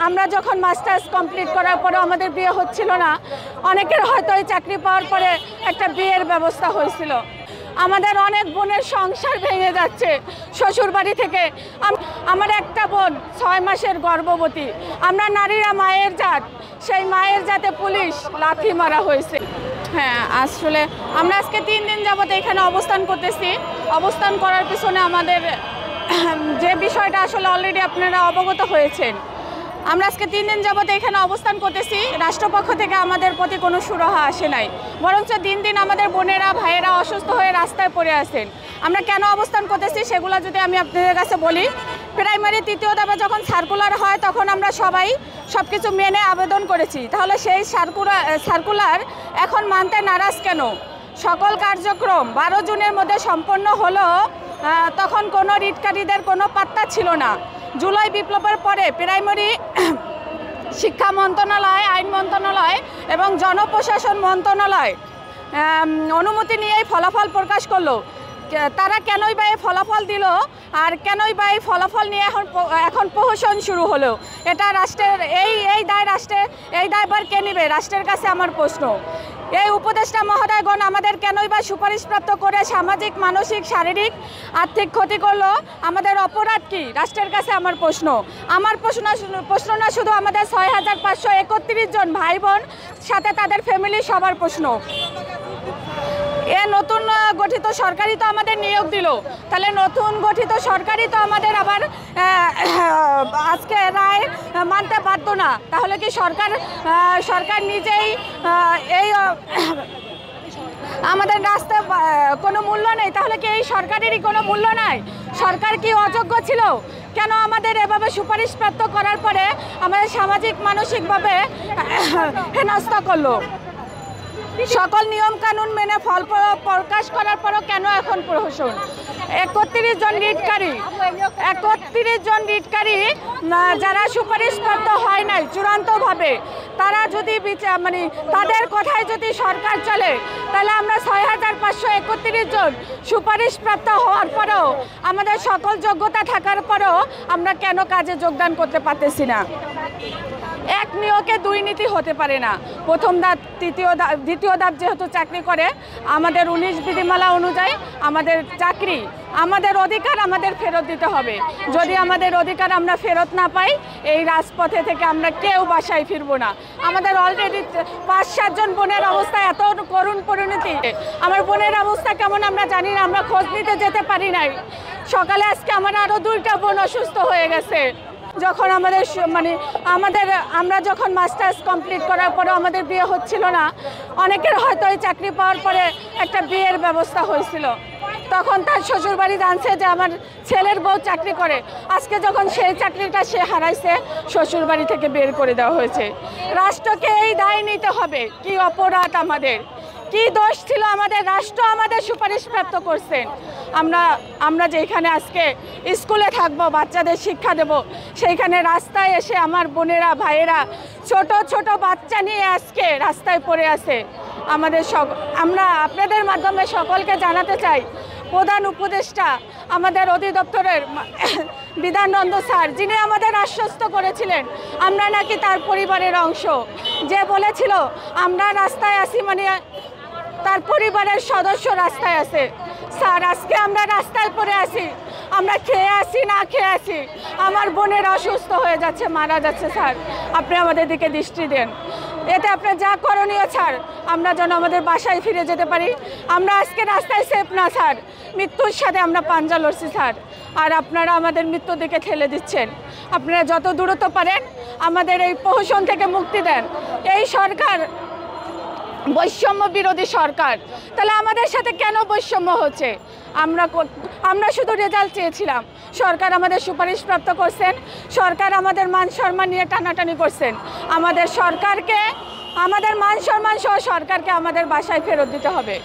আমরা যখন masters complete করার পরে আমাদের বিয়ে হচ্ছিল না, অনেকের হয়তো এই চাকরি পাওয়ার পরে একটা বিয়ের ব্যবস্থা হয়েছিল। আমাদের অনেক বোনের সংসার ভেঙে যাচ্ছে শ্বশুর বাড়ি থেকে। আমার একটা বোন 6 মাসের গর্ভবতী। আমরা নারীরা মায়ের জাত, সেই মায়ের জাতে পুলিশ লাথি মারা হয়েছে। হ্যাঁ, আসলে আমরা আজকে 3 দিন যাবত এখানে অবস্থান করতেছি। অবস্থান করার পিছনে আমাদের যে বিষয়টা আসলে অলরেডি আপনারা অবগত হয়েছেন। আমরা আজকে 3 দিন যাবত এখানে অবস্থান করতেছি। রাষ্ট্রপক্ষ থেকে আমাদের প্রতি কোনো সুরাহা আসে নাই, বরঞ্চ দিন দিন আমাদের বোনেরা ভাইয়েরা অসুস্থ হয়ে রাস্তায় পড়ে আছেন। আমরা কেন অবস্থান করতেছি সেগুলো যদি আমি আপনাদের কাছে বলি, প্রাইমারি 3য় ধাপে যখন সার্কুলার হয় তখন আমরা সবাই সব কিছু মেনে আবেদন করেছি। তাহলে সেই সার্কুলার এখন মানতে নারাজ কেন? সকল কার্যক্রম 12 জুনের মধ্যে সম্পন্ন হলো, তখন কোনো রিটকারীদের কোনো পাত্তা ছিল না। জুলাই বিপ্লবের পরে প্রাইমারি শিক্ষা মন্ত্রণালয়, আইন মন্ত্রণালয় এবং জনপ্রশাসন মন্ত্রণালয় অনুমতি নিয়েই ফলাফল প্রকাশ করলো। তারা কেনই বা এই ফলাফল দিল আর কেনই বা এই ফলাফল নিয়ে এখন প্রহসন শুরু হলো? এটা রাষ্ট্রের এই দায়ভার কে নেবে? রাষ্ট্রের কাছে আমার প্রশ্ন। এই উপদেষ্টা মহোদয়গণ আমাদের কেনই বা সুপারিশপ্রাপ্ত করে সামাজিক, মানসিক, শারীরিক, আর্থিক ক্ষতি করলো? আমাদের অপরাধ কি? রাষ্ট্রের কাছে আমার প্রশ্ন। আমার প্রশ্ন না শুধু আমাদের 6531 জন ভাই বোন সাথে তাদের ফ্যামিলি সবার প্রশ্ন। নতুন গঠিত সরকারই তো আমাদের নিয়োগ দিল, তাহলে নতুন গঠিত সরকারই তো আমাদের আবার আজকে রায় মানতে বাধ্য না। তাহলে কি সরকার নিজেই এই আমাদের রাস্তায় কোনো মূল্য নেই? তাহলে কি এই সরকারেরই কোনো মূল্য নাই? সরকার কি অযোগ্য ছিল? কেন আমাদের এভাবে সুপারিশপ্রাপ্ত করার পরে আমাদের সামাজিক, মানসিকভাবে হেনস্থা করলো? সকল নিয়ম কানুন মেনে ফল প্রকাশ করার পরও কেন এখন প্রহসন? 31 জন রিটকারী যারা সুপারিশপ্রাপ্ত হয় নাই চূড়ান্তভাবে, তারা যদি তাদের কথায় যদি সরকার চলে, তাহলে আমরা 6531 জন সুপারিশপ্রাপ্ত হওয়ার পরেও, আমাদের সকল যোগ্যতা থাকার পরেও আমরা কেন কাজে যোগদান করতে পারতেছি না? এক নিয়োগে 2 নীতি হতে পারে না। প্রথম ধাপ, দ্বিতীয় ধাপ যেহেতু চাকরি করে, আমাদের 19 বিধিমালা অনুযায়ী আমাদের চাকরি, আমাদের অধিকার আমাদের ফেরত দিতে হবে। যদি আমাদের অধিকার আমরা ফেরত না পাই, এই রাজপথে থেকে আমরা কেউ বাসায় ফিরবো না। আমাদের অলরেডি 5-7 জন বোনের অবস্থা এত করুণ পরিণতি। আমার বোনের অবস্থা কেমন আমরা জানি না, আমরা খোঁজ নিতে যেতে পারি নাই। সকালে আজকে আমার আরও 2টা বোন অসুস্থ হয়ে গেছে। যখন আমরা যখন মাস্টার্স কমপ্লিট করার পরে আমাদের বিয়ে হচ্ছিল না, অনেকের হয়তো এই চাকরি পাওয়ার পরে একটা বিয়ের ব্যবস্থা হয়েছিল। তখন তার শ্বশুরবাড়ি জানছে যে আমার ছেলের বউ চাকরি করে। আজকে যখন সেই চাকরিটা সে হারাইছে, শ্বশুরবাড়ি থেকে বের করে দেওয়া হয়েছে। রাষ্ট্রকে এই দায় নিতে হবে। কি অপরাধ আমাদের, কি দোষ ছিল আমাদের? রাষ্ট্র আমাদের সুপারিশপ্রাপ্ত করছেন। আমরা যেখানে আজকে স্কুলে থাকবো, বাচ্চাদের শিক্ষা দেব, সেইখানে রাস্তায় এসে আমার বোনেরা ভাইয়েরা ছোট ছোট বাচ্চা নিয়ে আজকে রাস্তায় পড়ে আছে। আমরা আপনাদের মাধ্যমে সকলকে জানাতে চাই, প্রধান উপদেষ্টা আমাদের অধিদপ্তরের বিধাননন্দ স্যার, যিনি আমাদের আশ্বস্ত করেছিলেন আমরা নাকি তার পরিবারের অংশ, যে বলেছিল আমরা রাস্তায় আছি মানে তার পরিবারের সদস্য রাস্তায় আছে। স্যার, আজকে আমরা রাস্তায় পড়ে আছি, আমরা খেয়ে আসি না খেয়ে আসি, আমার বোনের অসুস্থ হয়ে যাচ্ছে, মারা যাচ্ছে। স্যার, আপনি আমাদের দিকে দৃষ্টি দেন। এতে আপনার যা করণীয় স্যার, আমরা যেন আমাদের বাসায় ফিরে যেতে পারি। আমরা আজকে রাস্তায় সেফ না স্যার, মৃত্যুর সাথে আমরা পাঞ্জা লড়ছি স্যার। আর আপনারা আমাদের মৃত্যুর দিকে ঠেলে দিচ্ছেন। আপনারা যত দ্রুত পারেন আমাদের এই প্রহসন থেকে মুক্তি দেন। এই সরকার বৈষম্য বিরোধী সরকার, তাহলে আমাদের সাথে কেন বৈষম্য হচ্ছে? আমরা শুধু রেজাল্ট চেয়েছিলাম, সরকার আমাদের সুপারিশপ্রাপ্ত করছেন, সরকার আমাদের মান সম্মান নিয়ে টানাটানি করছেন। আমাদের মান সম্মান সহ সরকারকে আমাদের বাসায় ফেরত দিতে হবে।